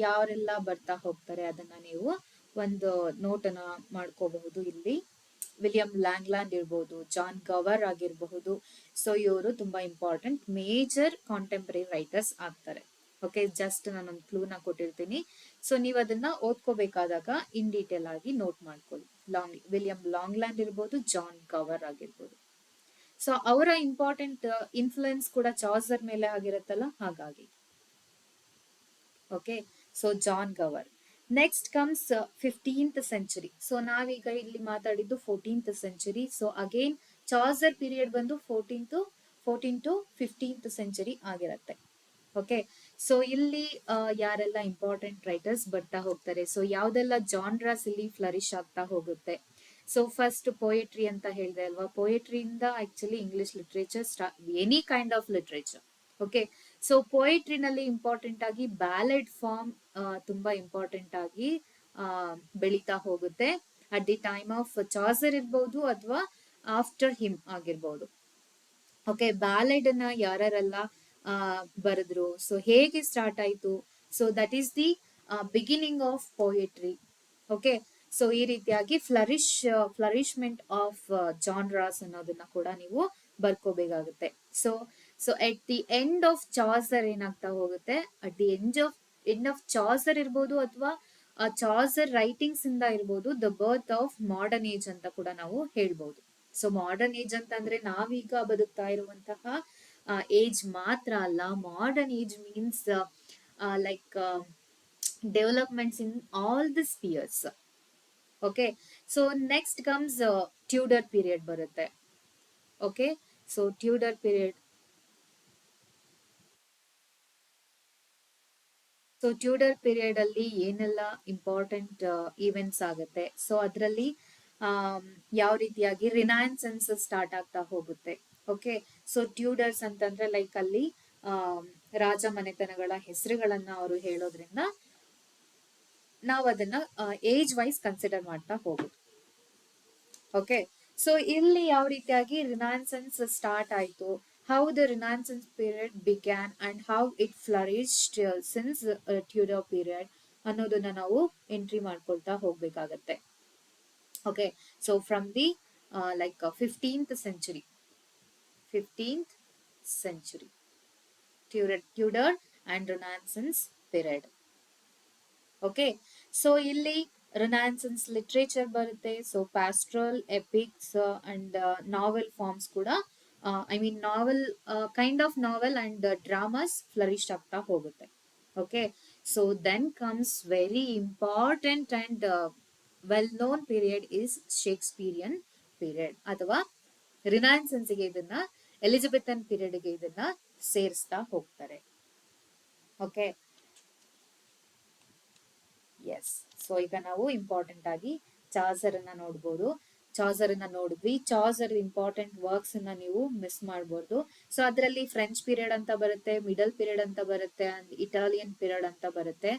ಯಾರೆಲ್ಲ ಬರ್ತಾ ಹೋಗ್ತಾರೆ ಅದನ್ನ ನೀವು ಒಂದು ನೋಟನ ಮಾಡ್ಕೋಬಹುದು ಇಲ್ಲಿ. ವಿಲಿಯಂ ಲ್ಯಾಂಗ್ಲ್ಯಾಂಡ್ ಇರ್ಬೋದು, ಜಾನ್ ಗವರ್ ಆಗಿರಬಹುದು. ಸೊ ಇವರು ತುಂಬಾ ಇಂಪಾರ್ಟೆಂಟ್ ಮೇಜರ್ ಕಾಂಟೆಂಪರರಿ ರೈಟರ್ಸ್ ಆಗ್ತಾರೆ. ಓಕೆ, ಜಸ್ಟ್ ನಾನೊಂದು ಕ್ಲೂನ ಕೊಟ್ಟಿರ್ತೀನಿ. ಸೊ ನೀವು ಅದನ್ನ ಓದ್ಕೋಬೇಕಾದಾಗ ಇನ್ ಡೀಟೇಲ್ ಆಗಿ ನೋಟ್ ಮಾಡ್ಕೊಳ್ಳಿ. ವಿಲಿಯಂ ಲಾಂಗ್ಲ್ಯಾಂಡ್ ಇರ್ಬೋದು, ಜಾನ್ ಗವರ್ ಆಗಿರ್ಬೋದು. ಸೊ ಅವರ ಇಂಪಾರ್ಟೆಂಟ್ ಇನ್ಫ್ಲುಯೆನ್ಸ್ ಕೂಡ ಚಾಸರ್ ಮೇಲೆ ಆಗಿರುತ್ತಲ್ಲ, ಹಾಗಾಗಿ. Okay, so John Gower. Next comes 15th century. So ನಾವೀಗ ಇಲ್ಲಿ ಮಾತಾಡಿದ್ದು 14th century. So again Chaucer period ಬಂದು 14 to 15th century ಆಗಿರತ್ತೆ. ಓಕೆ, ಸೊ ಇಲ್ಲಿ ಯಾರೆಲ್ಲ ಇಂಪಾರ್ಟೆಂಟ್ ರೈಟರ್ಸ್ ಬರ್ತಾ ಹೋಗ್ತಾರೆ, ಸೊ ಯಾವ್ದೆಲ್ಲ ಜಾನ್ರಾಸ್ ಇಲ್ಲಿ ಫ್ಲರಿಶ್ ಆಗ್ತಾ ಹೋಗುತ್ತೆ. ಸೊ ಫಸ್ಟ್ ಪೋಯಟ್ರಿ ಅಂತ ಹೇಳಿದೆ ಅಲ್ವಾ, ಪೋಯಟ್ರಿಯಿಂದ actually English literature any kind of literature. Okay, so ಪೋಯಟ್ರಿನಲ್ಲಿ ಇಂಪಾರ್ಟೆಂಟ್ ಆಗಿ ಬ್ಯಾಲೆಡ್ ಫಾರ್ಮ್ ತುಂಬಾ ಇಂಪಾರ್ಟೆಂಟ್ ಆಗಿ ಬೆಳೀತಾ ಹೋಗುತ್ತೆ. At the time of Chaucer ಇರ್ಬೋದು ಅಥವಾ ಆಫ್ಟರ್ ಹಿಮ್ ಆಗಿರ್ಬೋದು. ಓಕೆ, ಬ್ಯಾಲೆಡ್ ಅನ್ನ ಯಾರೆಲ್ಲ ಬರೆದ್ರು, ಸೊ ಹೇಗೆ ಸ್ಟಾರ್ಟ್ ಆಯ್ತು, so that is the beginning of poetry. Okay, so ಈ ರೀತಿಯಾಗಿ ಫ್ಲರಿಶ್ಮೆಂಟ್ ಆಫ್ ಜಾನ್ರಾಸ್ ಅನ್ನೋದನ್ನ ಕೂಡ ನೀವು ಬರ್ಕೋಬೇಕಾಗುತ್ತೆ. So so at the end of Chaucer ಏನಾಗ್ತಾ ಹೋಗುತ್ತೆ, at the end of Chaucer ಇರ್ಬೋದು ಅಥವಾ ಚಾಸರ್ ರೈಟಿಂಗ್ಸ್ ಇಂದ ಇರ್ಬೋದು, the birth of modern age ಅಂತ ಕೂಡ ನಾವು ಹೇಳ್ಬೋದು. ಸೊ ಮಾಡರ್ನ್ ಏಜ್ ಅಂತಂದ್ರೆ ನಾವೀಗ ಬದುಕ್ತಾ ಇರುವಂತಹ ಏಜ್ ಮಾತ್ರ ಅಲ್ಲ. Modern age means like developments in all the spheres. Okay, so next comes Tudor period ಬರುತ್ತೆ. Okay, so Tudor period. So Tudor period ಅಲ್ಲಿ ಏನೆಲ್ಲ ಇಂಪಾರ್ಟೆಂಟ್ ಈವೆಂಟ್ಸ್ ಆಗುತ್ತೆ, ಸೊ ಅದರಲ್ಲಿ ಯಾವ ರೀತಿಯಾಗಿ ರಿನೈನ್ಸೆನ್ಸ್ ಸ್ಟಾರ್ಟ್ ಆಗ್ತಾ ಹೋಗುತ್ತೆ. ಓಕೆ, ಸೊ ಟ್ಯೂಡರ್ಸ್ ಅಂತಂದ್ರೆ ಲೈಕ್ ಅಲ್ಲಿ ರಾಜ ಮನೆತನಗಳ ಹೆಸರುಗಳನ್ನ ಅವರು ಹೇಳೋದ್ರಿಂದ ನಾವು ಅದನ್ನ ಏಜ್ ವೈಸ್ ಕನ್ಸಿಡರ್ ಮಾಡ್ತಾ ಹೋಗುದು. ಓಕೆ, ಸೊ ಇಲ್ಲಿ ಯಾವ ರೀತಿಯಾಗಿ ರಿನೈನ್ಸೆನ್ಸ್ ಸ್ಟಾರ್ಟ್ ಆಯ್ತು, how the Renaissance period began and how it flourished since Tudor period ಅನ್ನೋದನ್ನ ನಾವು ಎಂಟ್ರಿ ಮಾಡ್ಕೊಳ್ತಾ ಹೋಗ್ಬೇಕಾಗತ್ತೆ. Okay, so from the like 15th century, 15th century, Tudor and Renaissance period. Okay, so ಇಲ್ಲಿ Renaissance literature ಬರುತ್ತೆ. So pastoral, epics and novel forms ಕೂಡ, I mean novel, kind of novel and dramas flourish ಆಗ್ತಾ ಹೋಗುತ್ತೆ. Okay, so then comes very important and well non period is ಶೇಕ್ಸ್ಪಿಯರಿಯನ್ period, ಅಥವಾ ರಿನೈನ್ಸೆನ್ಸ್ಗೆ ಇದನ್ನ ಎಲಿಜಬೆಥನ್ ಪೀರಿಯಡ್ಗೆ ಇದನ್ನ ಸೇರಿಸ್ತಾ ಹೋಗ್ತಾರೆ. Okay, S. ಸೊ ಈಗ ನಾವು ಇಂಪಾರ್ಟೆಂಟ್ ಆಗಿ ಚಾಸರ್ ಅನ್ನ ನೋಡ್ಬೋದು. ಚಾಸರ್ ಅನ್ನ ನೋಡಿದ್ವಿ. ಚಾಸರ್ ಇಂಪಾರ್ಟೆಂಟ್ ವರ್ಕ್ಸ್ ಅನ್ನ ನೀವು ಮಿಸ್ ಮಾಡಬಹುದು. ಸೊ ಅದರಲ್ಲಿ ಫ್ರೆಂಚ್ ಪೀರಿಯಡ್ ಅಂತ ಬರುತ್ತೆ, ಮಿಡಲ್ ಪೀರಿಯಡ್ ಅಂತ ಬರುತ್ತೆ, ಅಂಡ್ ಇಟಾಲಿಯನ್ ಪೀರಿಯಡ್ ಅಂತ ಬರುತ್ತೆ.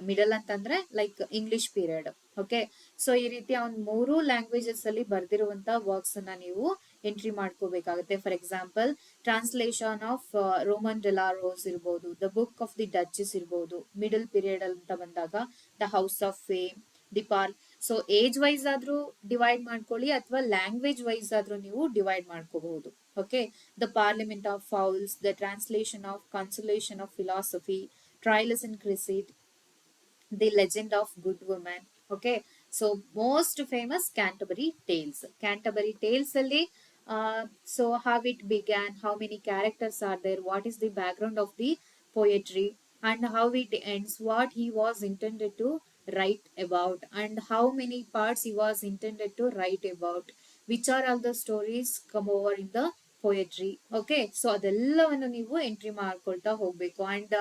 ಮಿಡಲ್ ಅಂತಂದ್ರೆ like English period. Okay, so ಈ ರೀತಿ ಅವ್ನ್ 3 ಲ್ಯಾಂಗ್ವೇಜಸ್ ಅಲ್ಲಿ ಬರ್ದಿರುವಂತ ವರ್ಕ್ಸ್ ಅನ್ನ ನೀವು ಎಂಟ್ರಿ ಮಾಡ್ಕೋಬೇಕಾಗುತ್ತೆ. For example, translation of Roman de la Rose ಇರ್ಬೋದು, the book of the Duchess ಇರ್ಬೋದು. ಮಿಡಲ್ ಪೀರಿಯಡ್ ಅಂತ ಬಂದಾಗ the house of fame, the park. So age wise ಆದ್ರೂ ಡಿವೈಡ್ ಮಾಡ್ಕೊಳ್ಳಿ ಅಥವಾ ಲ್ಯಾಂಗ್ವೇಜ್ ವೈಸ್ ಆದ್ರೂ ನೀವು ಡಿವೈಡ್ ಮಾಡ್ಕೋಬಹುದು. Okay, the parliament of fowls, the translation of consolation of philosophy, Troilus in Criseyde, the legend of good women. Okay, so most famous Canterbury tales. Canterbury tales ಅಲ್ಲಿ so how it began, how many characters are there, what is the background of the poetry, and how it ends, what he was intended to write about, and how many parts he was intended to write about, which are all the stories come over in the poetry. Okay, so ಅದೆಲ್ಲವನ್ನು ನೀವು entry ಮಾಡ್ಕೊಳ್ತಾ ಹೋಗ್ಬೇಕು. And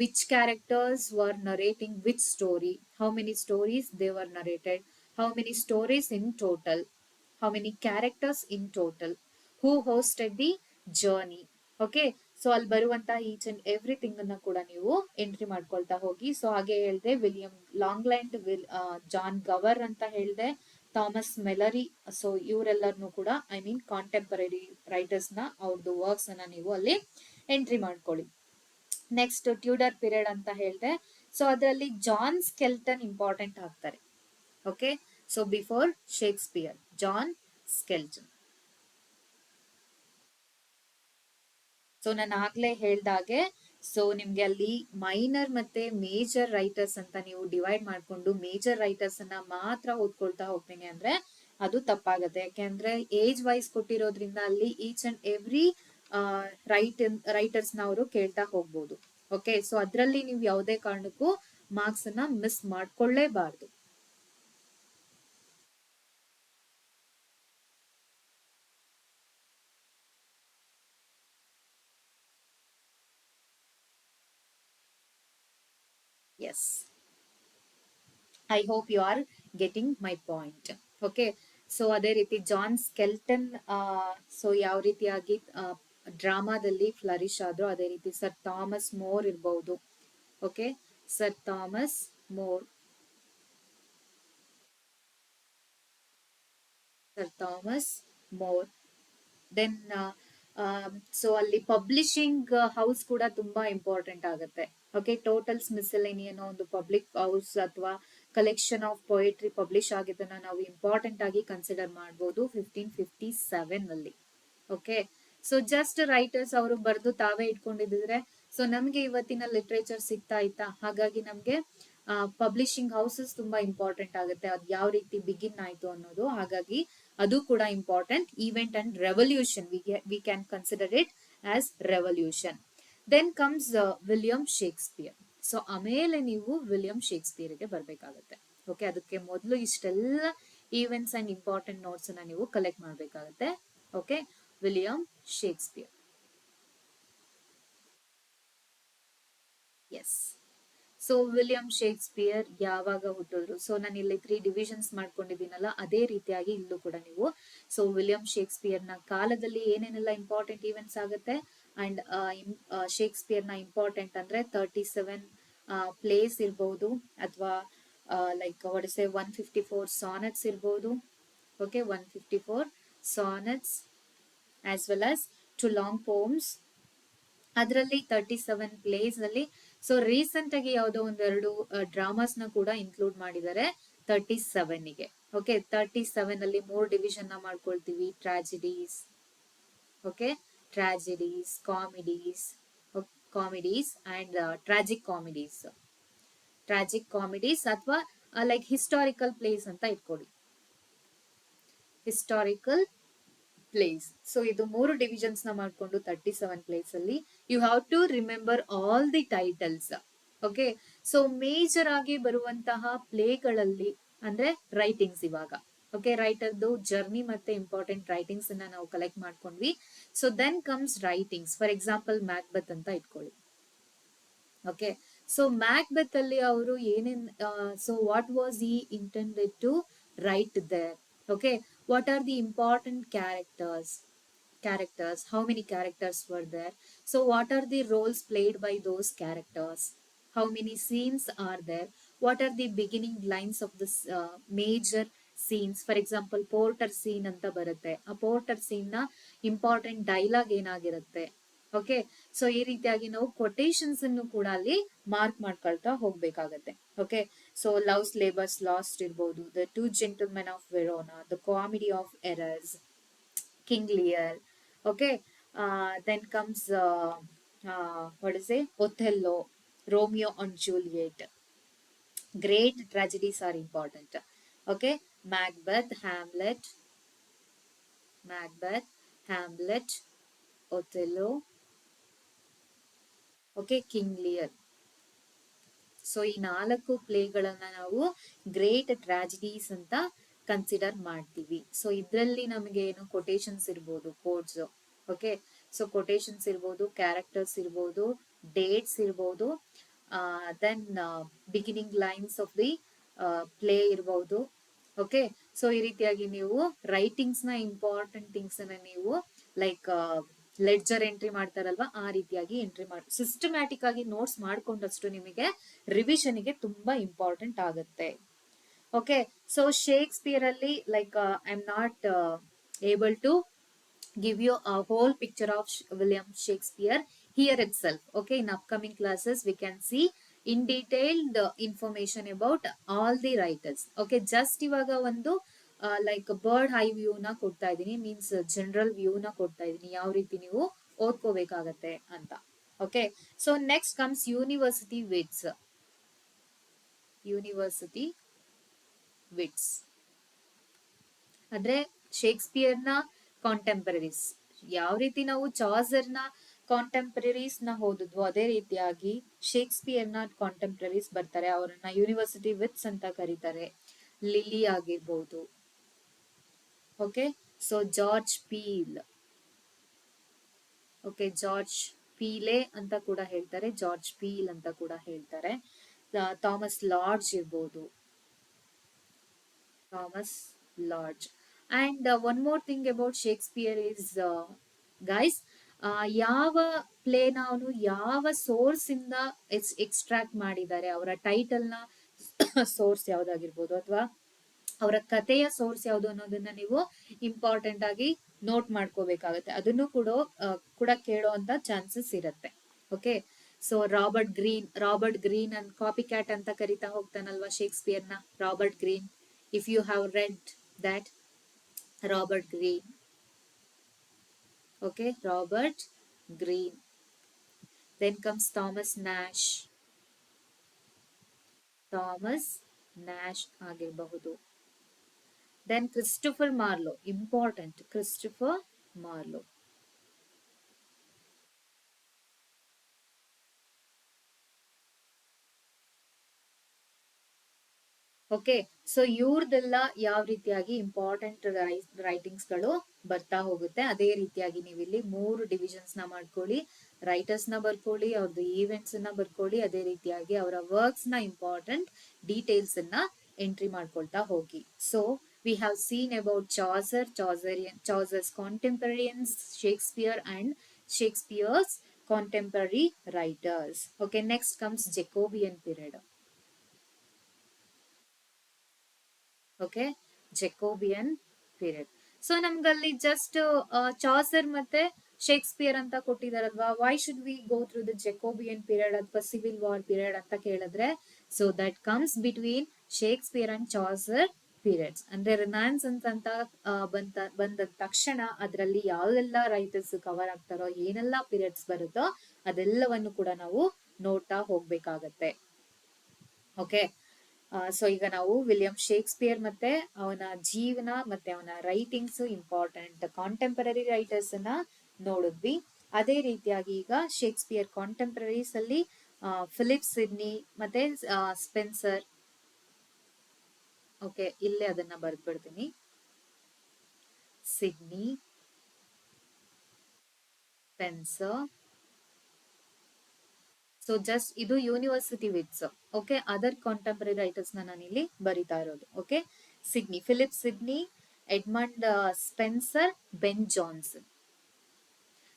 which characters were narrating which story, how many stories they were narrated, how many stories in total, how many characters in total, who hosted the journey. Okay, so ಅಲ್ಲಿ ಬರುವಂತ each and everything ಅನ್ನ ಕೂಡ ನೀವು entry ಮಾಡ್ಕೊಳ್ತಾ ಹೋಗಿ. So ಹಾಗೆ ಹೇಳ್ದೆ William ಲಾಂಗ್ಲ್ಯಾಂಡ್, John ಗವರ್ ಅಂತ ಹೇಳ್ದೆ, ಥಾಮಸ್ ಮೆಲರಿ. ಸೊ ಇವರೆಲ್ಲರನ್ನು ಕೂಡ ಐ ಮೀನ್ ಕಾಂಟೆಂಪರರಿ ರೈಟರ್ಸ್ ನ ಅವ್ರದ್ದು ವರ್ಕ್ಸ್ ಅನ್ನ ನೀವು ಅಲ್ಲಿ ಎಂಟ್ರಿ ಮಾಡ್ಕೊಳ್ಳಿ. ನೆಕ್ಸ್ಟ್ ಟ್ಯೂಡರ್ ಪೀರಿಯಡ್ ಅಂತ ಹೇಳ್ದೆ. ಸೊ ಅದರಲ್ಲಿ ಜಾನ್ ಸ್ಕೆಲ್ಟನ್ ಇಂಪಾರ್ಟೆಂಟ್ ಆಗ್ತಾರೆ. Okay, so before Shakespeare, John Skelton. So ನಾನು ಆಗ್ಲೇ ಹೇಳ್ದಾಗೆ, ಸೊ ನಿಮ್ಗೆ ಅಲ್ಲಿ ಮೈನರ್ ಮತ್ತೆ ಮೇಜರ್ ರೈಟರ್ಸ್ ಅಂತ ನೀವು ಡಿವೈಡ್ ಮಾಡ್ಕೊಂಡು ಮೇಜರ್ ರೈಟರ್ಸ್ ಅನ್ನ ಮಾತ್ರ ಓದ್ಕೊಳ್ತಾ ಹೋಗ್ತೀನಿ ಅಂದ್ರೆ ಅದು ತಪ್ಪಾಗತ್ತೆ. ಯಾಕೆಂದ್ರೆ ಏಜ್ ವೈಸ್ ಕೊಟ್ಟಿರೋದ್ರಿಂದ ಅಲ್ಲಿ ಈಚ್ ಅಂಡ್ ಎವ್ರಿ ರೈಟರ್ಸ್ ನ ಅವರು ಕೇಳ್ತಾ ಹೋಗ್ಬೋದು. ಓಕೆ, ಸೊ ಅದ್ರಲ್ಲಿ ನೀವು ಯಾವುದೇ ಕಾರಣಕ್ಕೂ ಮಾರ್ಕ್ಸ್ ಅನ್ನ ಮಿಸ್ ಮಾಡ್ಕೊಳ್ಳೇಬಾರ್ದು. Yes, I hope you are getting my point. Okay, so ಅದೇ ರೀತಿ ಜಾನ್ ಸ್ಕೆಲ್ಟನ್ ಸೊ ಯಾವ ರೀತಿಯಾಗಿ ಡ್ರಾಮಾದಲ್ಲಿ ಫ್ಲರಿಶ್ ಆದ್ರು, ಅದೇ ರೀತಿ ಸರ್ ಥಾಮಸ್ ಮೋರ್ ಇರ್ಬಹುದು. Okay, Sir Thomas More, Sir Thomas More. Then so ಅಲ್ಲಿ ಪಬ್ಲಿಷಿಂಗ್ ಹೌಸ್ ಕೂಡ ತುಂಬಾ ಇಂಪಾರ್ಟೆಂಟ್ ಆಗುತ್ತೆ. ಓಕೆ, ಟೋಟಲ್ಸ್ ಮಿಸೆಲೇನಿ ಅನ್ನೋ ಒಂದು ಪಬ್ಲಿಕ್ ಹೌಸ್ ಅಥವಾ ಕಲೆಕ್ಷನ್ ಆಫ್ ಪೊಯೆಟ್ರಿ ಪಬ್ಲಿಷ್ ಆಗಿದ್ದನ್ನ ನಾವು ಇಂಪಾರ್ಟೆಂಟ್ ಆಗಿ ಕನ್ಸಿಡರ್ ಮಾಡಬಹುದು 1557 ಅಲ್ಲಿ. ಓಕೆ, ಸೊ ಜಸ್ಟ್ ರೈಟರ್ಸ್ ಅವರು ಬರೆದು ತಾವೇ ಇಟ್ಕೊಂಡಿದ್ರೆ ಸೊ ನಮ್ಗೆ ಇವತ್ತಿನ ಲಿಟ್ರೇಚರ್ ಸಿಗ್ತಾ ಇತ್ತಾ? ಹಾಗಾಗಿ ನಮ್ಗೆ ಪಬ್ಲಿಷಿಂಗ್ ಹೌಸಸ್ ತುಂಬಾ ಇಂಪಾರ್ಟೆಂಟ್ ಆಗುತ್ತೆ, ಅದ್ ಯಾವ ರೀತಿ ಬಿಗಿನ್ ಆಯ್ತು ಅನ್ನೋದು. ಹಾಗಾಗಿ ಅದು ಕೂಡ important. Event and revolution, we can consider it as revolution. Then comes William Shakespeare. So ಆಮೇಲೆ ನೀವು ವಿಲಿಯಂ ಶೇಕ್ಸ್ಪಿಯರ್ಗೆ ಬರ್ಬೇಕಾಗತ್ತೆ. ಓಕೆ, ಅದಕ್ಕೆ ಮೊದಲು ಇಷ್ಟೆಲ್ಲ ಈವೆಂಟ್ಸ್ ಅಂಡ್ ಇಂಪಾರ್ಟೆಂಟ್ ನೋಟ್ಸ್ ಅನ್ನ ನೀವು ಕಲೆಕ್ಟ್ ಮಾಡ್ಬೇಕಾಗತ್ತೆ. Okay, William Shakespeare. Yes, so William Shakespeare ಯಾವಾಗ ಹುಟ್ಟಿದ್ರು? ಸೊ ನಾನು ಇಲ್ಲಿ 3 ಡಿವಿಷನ್ಸ್ ಮಾಡ್ಕೊಂಡಿದ್ದೀನಲ್ಲ, ಅದೇ ರೀತಿಯಾಗಿ ಇಲ್ಲೂ ಕೂಡ ನೀವು ಸೊ ವಿಲಿಯಂ ಶೇಕ್ಸ್ಪಿಯರ್ ನ ಕಾಲದಲ್ಲಿ ಏನೇನೆಲ್ಲ ಇಂಪಾರ್ಟೆಂಟ್ ಈವೆಂಟ್ಸ್ ಆಗುತ್ತೆ ಅಂಡ್ ಶೇಕ್ಸ್ಪಿಯರ್ ನ ಇಂಪಾರ್ಟೆಂಟ್ ಅಂದ್ರೆ 37 ಪ್ಲೇಸ್ ಇರ್ಬಹುದು, ಅಥವಾ ಲೈಕ್ ವಾಟ್ ಇಸ್ 154 ಸಾನೆಟ್ಸ್ ಇರ್ಬಹುದು. ಓಕೆ, 154 sonnets as well as 2 long poems. ಅದರಲ್ಲಿ 37 ಪ್ಲೇಸ್ ಅಲ್ಲಿ ಸೊ ರೀಸೆಂಟ್ ಆಗಿ ಯಾವುದೋ ಒಂದೆರಡು ಡ್ರಾಮಾಸ್ ನ ಕೂಡ ಇನ್ಕ್ಲೂಡ್ ಮಾಡಿದ್ದಾರೆ 37ಗೆ. ಓಕೆ, 37 ಅಲ್ಲಿ 3 ಡಿವಿಷನ್ ನ ಮಾಡ್ಕೊಳ್ತೀವಿ: tragedies, okay, tragedies, comedies and tragic comedies. Tragic comedies ಅಥವಾ ಲೈಕ್ ಹಿಸ್ಟಾರಿಕಲ್ ಪ್ಲೇಸ್ ಅಂತ ಇಟ್ಕೊಳ್ಳಿ, ಹಿಸ್ಟಾರಿಕಲ್ ಪ್ಲೇಸ್. ಸೊ ಇದು 3 ಡಿವಿಷನ್ಸ್ ನ ಮಾಡ್ಕೊಂಡು 37 ಪ್ಲೇಸ್ ಅಲ್ಲಿ you have to remember all the titles. Okay, so major ಆಗಿ ಬರುವಂತಹ ಪ್ಲೇಗಳಲ್ಲಿ ಅಂದ್ರೆ ರೈಟಿಂಗ್ಸ್ ಇವಾಗ. ಓಕೆ, ರೈಟರ್ದು ಜರ್ನಿ ಮತ್ತೆ ಇಂಪಾರ್ಟೆಂಟ್ ರೈಟಿಂಗ್ಸ್ ಅನ್ನ ನಾವು ಕಲೆಕ್ಟ್ ಮಾಡ್ಕೊಂಡ್ವಿ. So then comes writings. For example Macbeth ಅಂತ ಇಟ್ಕೊಳ್ಳಿ. ಓಕೆ, ಸೊ ಮ್ಯಾಕ್ಬೆತ್ ಅಲ್ಲಿ ಅವರು ಏನೇನ್ so what was he intended to write there? Okay, what are the important characters, how many characters were there? So what are the roles played by those characters? How many scenes are there? What are the beginning lines of this major scenes? For example, porter scene anta barutte, a porter scene na important dialogue ಏನಾಗಿರುತ್ತೆ. Okay, so ಈ ರೀತಿಯಾಗಿ ನಾವು quotations ಅನ್ನು ಕೂಡ ಅಲ್ಲಿ mark ಮಾಡ್ಕೊಳ್ತಾ ಹೋಗ್ಬೇಕಾಗತ್ತೆ. Okay, so love's labour's lost ಇರ್ಬೋದು, the two gentlemen of Verona, the comedy of errors, King Lear. Okay, then comes what is Othello, Romeo and Juliet. Great tragedies are important. Okay, Macbeth, Hamlet, Othello. Okay, King Lear. So ಈ 4 ಪ್ಲೇಗಳನ್ನ ನಾವು great tragedies ಅಂತ consider ಮಾಡ್ತೀವಿ. So ಇದ್ರಲ್ಲಿ ನಮಗೆ ಏನು quotations ಇರ್ಬೋದು, quotes. Okay, so quotations ಇರ್ಬೋದು, ಕ್ಯಾರೆಕ್ಟರ್ಸ್ ಇರ್ಬೋದು, ಡೇಟ್ಸ್ ಇರ್ಬೋದು, then beginning lines of the play ಇರ್ಬೋದು. ಓಕೆ, ಸೊ ಈ ರೀತಿಯಾಗಿ ನೀವು ರೈಟಿಂಗ್ಸ್ ನ ಇಂಪಾರ್ಟೆಂಟ್ ಥಿಂಗ್ಸ್ ಅನ್ನ ನೀವು ಲೈಕ್ ಲೆಡ್ಜರ್ ಎಂಟ್ರಿ ಮಾಡ್ತಾರಲ್ವಾ, ಆ ರೀತಿಯಾಗಿ ಎಂಟ್ರಿ ಮಾಡಿ ಸಿಸ್ಟಮ್ಯಾಟಿಕ್ ಆಗಿ ನೋಟ್ಸ್ ಮಾಡ್ಕೊಂಡಷ್ಟು ನಿಮಗೆ ರಿವಿಷನ್ ಗೆ ತುಂಬಾ ಇಂಪಾರ್ಟೆಂಟ್ ಆಗುತ್ತೆ. ಓಕೆ, ಸೊ ಶೇಕ್ಸ್ಪಿಯರ್ ಅಲ್ಲಿ like I am not able to give you a whole picture of William Shakespeare here itself. Okay, in upcoming classes we can see in detailed information about all the writers. Okay, just ivaga ಒಂದು like bird eye view ನ ಕೊಡ್ತಾ ಇದೀನಿ, means general view ನ ಕೊಡ್ತಾ ಇದೀನಿ, ಯಾವ ರೀತಿ ನೀವು ಓದ್ಕೋಬೇಕಾಗತ್ತೆ ಅಂತ. Okay, so next comes university wits. University wits ಅಂದ್ರೆ ಶೇಕ್ಸ್ಪಿಯರ್ ನ ಕಾಂಟೆಂಪರರೀಸ್. ಯಾವ ರೀತಿ ನಾವು ಚಾಸರ್ ನ ಕಾಂಟೆಂಪರರೀಸ್ ನ ಓದಿದ್ವು, ಅದೇ ರೀತಿಯಾಗಿ ಶೇಕ್ಸ್ಪಿಯರ್ ನ ಕಾಂಟೆಂಪರರೀಸ್ ಬರ್ತಾರೆ, ಅವರನ್ನ ಯೂನಿವರ್ಸಿಟಿ ವಿಟ್ಸ್ ಅಂತ ಕರೀತಾರೆ. ಲಿಲಿ ಆಗಿರ್ಬೋದು. Okay, so George peel. Okay, George Pele ಅಂತ ಕೂಡ ಹೇಳ್ತಾರೆ, ಜಾರ್ಜ್ ಪೀಲ್ ಅಂತ ಕೂಡ ಹೇಳ್ತಾರೆ. ಥಾಮಸ್ ಲಾರ್ಜ್ ಇರ್ಬೋದು, Thomas large. And one more thing about Shakespeare is, guys, ಯಾವ ಪ್ಲೇನ ಅವನು ಯಾವ ಸೋರ್ಸ್ ಇಂದ ಎಕ್ಸ್ಟ್ರಾಕ್ಟ್ ಮಾಡಿದ್ದಾರೆ, ಅವರ ಟೈಟಲ್ ನ ಸೋರ್ಸ್ ಯಾವ್ದಾಗಿರ್ಬೋದು ಅಥವಾ ಅವರ ಕಥೆಯ ಸೋರ್ಸ್ ಯಾವ್ದು ಅನ್ನೋದನ್ನ ನೀವು ಇಂಪಾರ್ಟೆಂಟ್ ಆಗಿ ನೋಟ್ ಮಾಡ್ಕೋಬೇಕಾಗತ್ತೆ. ಅದನ್ನು ಕೂಡ ಕೇಳೋ ಅಂತ ಚಾನ್ಸಸ್ ಇರತ್ತೆ. Okay, so Robert Greene and copycat ಅಂತ ಕರಿತಾ ಹೋಗ್ತಾನಲ್ವಾ ಶೇಕ್ಸ್ಪಿಯರ್ ನ, Robert Greene. If you have read that Robert Greene. Okay, Robert Greene. Then comes Thomas Nash. Thomas Nash ಆಗಿರಬಹುದು. Then Christopher Marlowe, important, Christopher Marlowe. Okay, so ಇವ್ರದೆಲ್ಲ ಯಾವ ರೀತಿಯಾಗಿ important writings ಗಳು ಬರ್ತಾ ಹೋಗುತ್ತೆ, ಅದೇ ರೀತಿಯಾಗಿ ನೀವು ಇಲ್ಲಿ 3 ಡಿವಿಷನ್ಸ್ ನ ಮಾಡ್ಕೊಳ್ಳಿ. ರೈಟರ್ಸ್ ನ ಬರ್ಕೊಳ್ಳಿ, ಅವ್ರದ್ದು ಈವೆಂಟ್ಸ್ ನ ಬರ್ಕೊಳ್ಳಿ, ಅದೇ ರೀತಿಯಾಗಿ ಅವರ ವರ್ಕ್ಸ್ ನ ಇಂಪಾರ್ಟೆಂಟ್ ಡೀಟೇಲ್ಸ್ ಅನ್ನ ಎಂಟ್ರಿ ಮಾಡ್ಕೊಳ್ತಾ ಹೋಗಿ. So we have seen about Chaucer's contemporaries, Shakespeare and Shakespeare's contemporary writers. Okay, next comes Jacobean period. Okay, Jacobean period. So ನಮ್ಗಲ್ಲಿ ಜಸ್ಟ್ ಚಾಸರ್ ಮತ್ತೆ ಶೇಕ್ಸ್ಪಿಯರ್ ಅಂತ ಕೊಟ್ಟಿದಾರಲ್ವಾ, why should we go through the Jacobean period ಅಥವಾ civil war period ಅಂತ ಕೇಳಿದ್ರೆ, so that comes between Shakespeare and Chaucer periods. ಅಂದ್ರೆ Renaissance ಅಂತ ಬಂದ ತಕ್ಷಣ ಅದರಲ್ಲಿ ಯಾವೆಲ್ಲ ರೈಟರ್ಸ್ ಕವರ್ ಆಗ್ತಾರೋ, ಏನೆಲ್ಲ ಪೀರಿಯಡ್ಸ್ ಬರುತ್ತೋ ಅದೆಲ್ಲವನ್ನು ಕೂಡ ನಾವು ನೋಡ್ತಾ ಹೋಗ್ಬೇಕಾಗತ್ತೆ. ಓಕೆ, ಸೊ ಈಗ ನಾವು ವಿಲಿಯಂ ಶೇಕ್ಸ್ಪಿಯರ್ ಮತ್ತೆ ಅವನ ಜೀವನ ಮತ್ತೆ ಅವನ ರೈಟಿಂಗ್ಸ್, ಇಂಪಾರ್ಟೆಂಟ್ ಕಾಂಟೆಂಪರರಿ ರೈಟರ್ಸ್ ಅನ್ನ ನೋಡಿದ್ವಿ. ಅದೇ ರೀತಿಯಾಗಿ ಈಗ ಶೇಕ್ಸ್ಪಿಯರ್ ಕಾಂಟೆಂಪರರೀಸ್ ಅಲ್ಲಿ ಫಿಲಿಪ್ ಸಿಡ್ನಿ ಮತ್ತೆ ಸ್ಪೆನ್ಸರ್. ಓಕೆ, ಇಲ್ಲೇ ಅದನ್ನ ಬರ್ದ್ಬಿಡ್ತೀನಿ, ಸಿಡ್ನಿ, ಸ್ಪೆನ್ಸರ್. ಸೊ ಜಸ್ಟ್ ಇದು university wits. Okay, other contemporary writers ನಾನು ಇಲ್ಲಿ ಬರಿತಾ ಇರೋದು. Okay, Sidney, Philip Sidney, Edmund Spenser, Ben Jonson.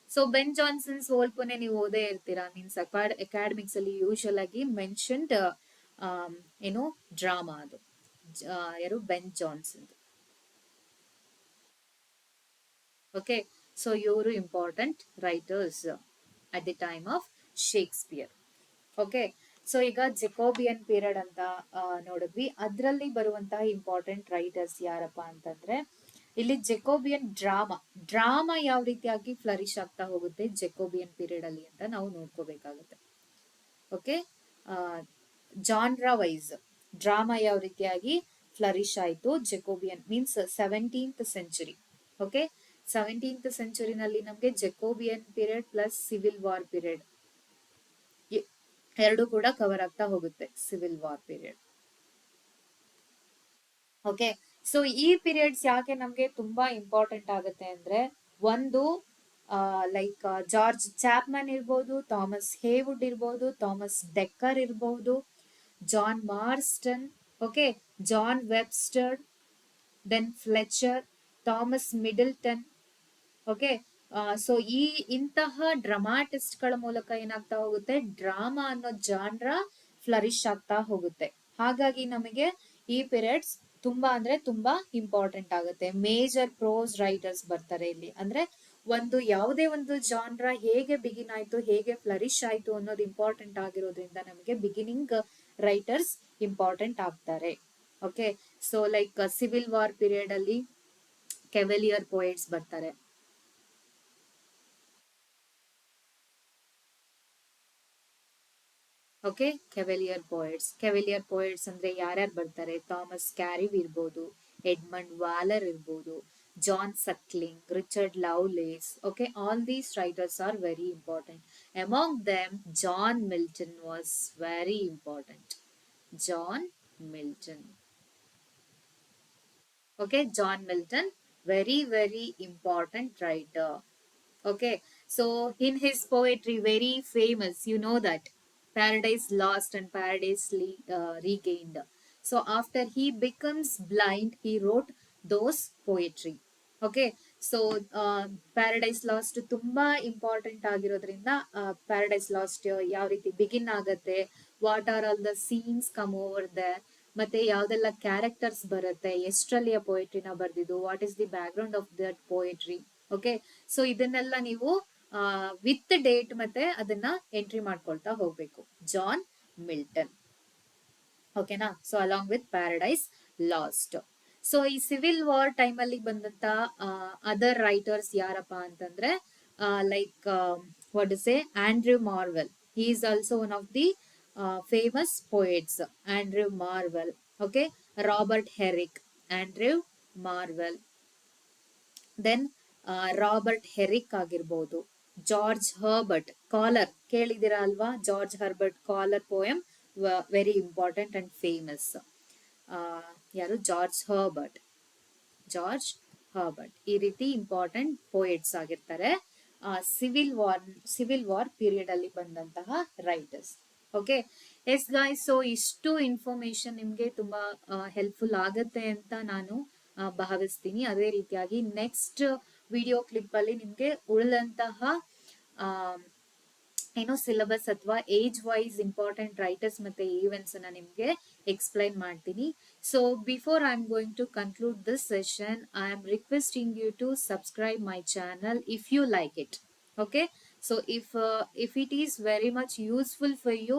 So Ben Jonson ಸ್ವಲ್ಪನೇ ನೀವು ಓದೇ ಇರ್ತೀರಾ, ಮೀನ್ಸ್ ಅಕಾಡೆಮಿಕ್ಸ್ ಅಲ್ಲಿ ಯೂಶುವಲ್ ಆಗಿ ಮೆನ್ಷನ್ಡ್ ಏನು ಡ್ರಾಮಾ, ಅದು ಯಾರು, ಬೆನ್ ಜಾನ್ಸನ್. ಓಕೆ, ಸೊ ಇವರು important writers at the time of Shakespeare. Okay, so ಈಗ ಜೆಕೋಬಿಯನ್ ಪೀರಿಯಡ್ ಅಂತ ನೋಡಿದ್ವಿ. ಅದರಲ್ಲಿ ಬರುವಂತಹ ಇಂಪಾರ್ಟೆಂಟ್ ರೈಟರ್ಸ್ ಯಾರಪ್ಪ ಅಂತಂದ್ರೆ, ಇಲ್ಲಿ ಜೆಕೋಬಿಯನ್ ಡ್ರಾಮಾ ಯಾವ ರೀತಿಯಾಗಿ ಫ್ಲರಿಶ್ ಆಗ್ತಾ ಹೋಗುತ್ತೆ ಜೆಕೋಬಿಯನ್ ಪೀರಿಯಡ್ ಅಲ್ಲಿ ಅಂತ ನಾವು ನೋಡ್ಕೋಬೇಕಾಗುತ್ತೆ. ಓಕೆ, ಜಾನ್ರಾ ವೈಸ್ ಡ್ರಾಮಾ ಯಾವ ರೀತಿಯಾಗಿ ಫ್ಲರಿಶ್ ಆಯ್ತು Jacobean means 17th century. Okay, 17th ಸೆಂಚುರಿನಲ್ಲಿ ನಮಗೆ Jacobean period plus civil war period ಎರಡು ಕೂಡ ಕವರ್ ಆಗ್ತಾ ಹೋಗುತ್ತೆ civil war period. Okay, so ಈ ಪೀರಿಯಡ್ಸ್ ಯಾಕೆ ನಮ್ಗೆ ತುಂಬಾ ಇಂಪಾರ್ಟೆಂಟ್ ಆಗುತ್ತೆ ಅಂದ್ರೆ, ಒಂದು ಲೈಕ್ ಜಾರ್ಜ್ ಚಾಪ್ಮನ್ ಇರ್ಬೋದು, ಥಾಮಸ್ ಹೇವುಡ್ ಇರ್ಬೋದು, ಥಾಮಸ್ ಡೆಕ್ಕರ್ ಇರ್ಬೋದು, John Marston, okay, John Webster, then Fletcher, Thomas Middleton. Okay, so ಇಂತಹ ಡ್ರಾಮಾಟಿಸ್ಟ್ ಗಳ ಮೂಲಕ ಏನಾಗ್ತಾ ಹೋಗುತ್ತೆ, ಡ್ರಾಮಾ ಅನ್ನೋ ಜಾನ್ರ ಫ್ಲರಿಶ್ ಆಗ್ತಾ ಹೋಗುತ್ತೆ. ಹಾಗಾಗಿ ನಮಗೆ ಈ ಪೀರಿಯಡ್ಸ್ ತುಂಬಾ ಅಂದ್ರೆ ತುಂಬಾ ಇಂಪಾರ್ಟೆಂಟ್ ಆಗುತ್ತೆ. ಮೇಜರ್ ಪ್ರೋಸ್ ರೈಟರ್ಸ್ ಬರ್ತಾರೆ ಇಲ್ಲಿ. ಅಂದ್ರೆ ಒಂದು ಯಾವುದೇ ಒಂದು ಜಾನ್ರ ಹೇಗೆ ಬಿಗಿನ್ ಆಯ್ತು, ಹೇಗೆ ಫ್ಲರಿಶ್ ಆಯ್ತು ಅನ್ನೋದು ಇಂಪಾರ್ಟೆಂಟ್ ಆಗಿರೋದ್ರಿಂದ ನಮಗೆ ಬಿಗಿನಿಂಗ್ ರೈಟರ್ಸ್ ಇಂಪಾರ್ಟೆಂಟ್ ಆಗ್ತಾರೆ. Okay, so like civil war period ಅಲ್ಲಿ ಕೆವೆಲಿಯರ್ ಪೋಯೆಟ್ಸ್ ಬರ್ತಾರೆ. ಓಕೆ, ಕೆವೆಲಿಯರ್ ಪೋಯೆಟ್ಸ್ ಅಂದ್ರೆ ಯಾರ್ಯಾರು ಬರ್ತಾರೆ, ಥಾಮಸ್ ಕ್ಯಾರಿವ್ ಇರ್ಬೋದು, ಎಡ್ಮಂಡ್ ವಾಲರ್ ಇರ್ಬೋದು, John Suckling, Richard Lovelace. Okay, all these writers are very important. Among them John Milton was very important. John Milton. Okay, John Milton, very important writer. Okay, so in his poetry, very famous, you know that Paradise Lost and Paradise Regained. So after he becomes blind, he wrote those poetry. Okay, so Paradise Lost ತುಂಬಾ important ಆಗಿರೋದ್ರಿಂದ Paradise Lost ಯಾವ ರೀತಿ begin ಆಗತ್ತೆ, what are all the scenes come over the, ಮತ್ತೆ ಯಾವ್ದೆಲ್ಲ characters ಬರುತ್ತೆ, ಎಷ್ಟ್ರಲ್ಲಿಯ ಪೋಯಟ್ರಿನ ಬರ್ದಿದ್ದು, what is the background of that poetry. Okay, so ಇದನ್ನೆಲ್ಲ ನೀವು ವಿತ್ ಡೇಟ್ ಮತ್ತೆ ಅದನ್ನ ಎಂಟ್ರಿ ಮಾಡ್ಕೊಳ್ತಾ ಹೋಗ್ಬೇಕು. John Milton. ಓಕೆನಾ, so along with Paradise Lost. So ಈ ಸಿವಿಲ್ ವಾರ್ ಟೈಮ್ ಅಲ್ಲಿ ಬಂದಂತ ಅದರ್ ರೈಟರ್ಸ್ ಯಾರಪ್ಪ ಅಂತಂದ್ರೆ, like what is A Andrew Marvel. He is also one of the famous poets. Andrew Marvell. Okay, Robert Herrick, Andrew Marvell. Then Robert Herrick ಆಗಿರ್ಬೋದು, George Herbert collar ಕೇಳಿದಿರಾ ಅಲ್ವಾ, George Herbert collar poem very important and famous. ಯಾರು, George Herbert ಈ ರೀತಿ important poets ಆಗಿರ್ತಾರೆ civil war period ಅಲ್ಲಿ ಬಂದಂತಹ writers. Okay, yes guys, so ಇಷ್ಟು ಇನ್ಫಾರ್ಮೇಶನ್ ನಿಮ್ಗೆ ತುಂಬಾ ಹೆಲ್ಪ್ಫುಲ್ ಆಗತ್ತೆ ಅಂತ ನಾನು ಭಾವಿಸ್ತೀನಿ. ಅದೇ ರೀತಿಯಾಗಿ ನೆಕ್ಸ್ಟ್ ವಿಡಿಯೋ ಕ್ಲಿಪ್ ಅಲ್ಲಿ ನಿಮ್ಗೆ ಉಳಿದಂತಹ ಏನೋ ಸಿಲೆಬಸ್ ಅಥವಾ ಏಜ್ ವೈಸ್ ಇಂಪಾರ್ಟೆಂಟ್ ರೈಟರ್ಸ್ ಮತ್ತೆ ಈವೆಂಟ್ಸ್ ಅನ್ನ ನಿಮ್ಗೆ ಎಕ್ಸ್ಪ್ಲೈನ್ ಮಾಡ್ತೀನಿ. So before I am going to conclude this session, I am requesting you to subscribe my channel if you like it. Okay, so if it is very much useful for you,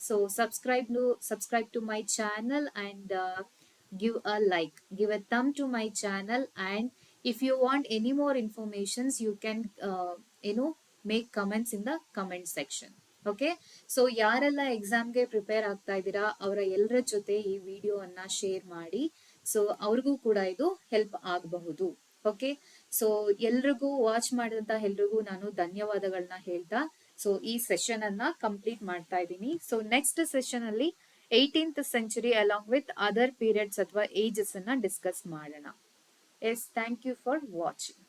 so subscribe to my channel and give a thumb to my channel. And if you want any more informations, you can make comments in the comment section. Okay, so ಯಾರೆಲ್ಲ ಎಕ್ಸಾಮ್ಗೆ prepare ಆಗ್ತಾ ಇದ್ದೀರಾ ಅವರ ಎಲ್ಲರ ಜೊತೆ ಈ ವಿಡಿಯೋವನ್ನ share ಮಾಡಿ, ಸೊ ಅವ್ರಿಗೂ ಕೂಡ ಇದು ಹೆಲ್ಪ್ ಆಗಬಹುದು. ಓಕೆ, ಸೊ ಎಲ್ರಿಗೂ ವಾಚ್ ಮಾಡಿದಂತ ಎಲ್ರಿಗೂ ನಾನು ಧನ್ಯವಾದಗಳನ್ನ ಹೇಳ್ತಾ ಸೊ ಈ ಸೆಷನ್ ಅನ್ನ ಕಂಪ್ಲೀಟ್ ಮಾಡ್ತಾ ಇದ್ದೀನಿ. ಸೊ ನೆಕ್ಸ್ಟ್ ಸೆಷನ್ ಅಲ್ಲಿ 18th century along with other periods ಅಥವಾ ಏಜಸ್ ಅನ್ನ ಡಿಸ್ಕಸ್ ಮಾಡೋಣ. Yes, thank you for watching.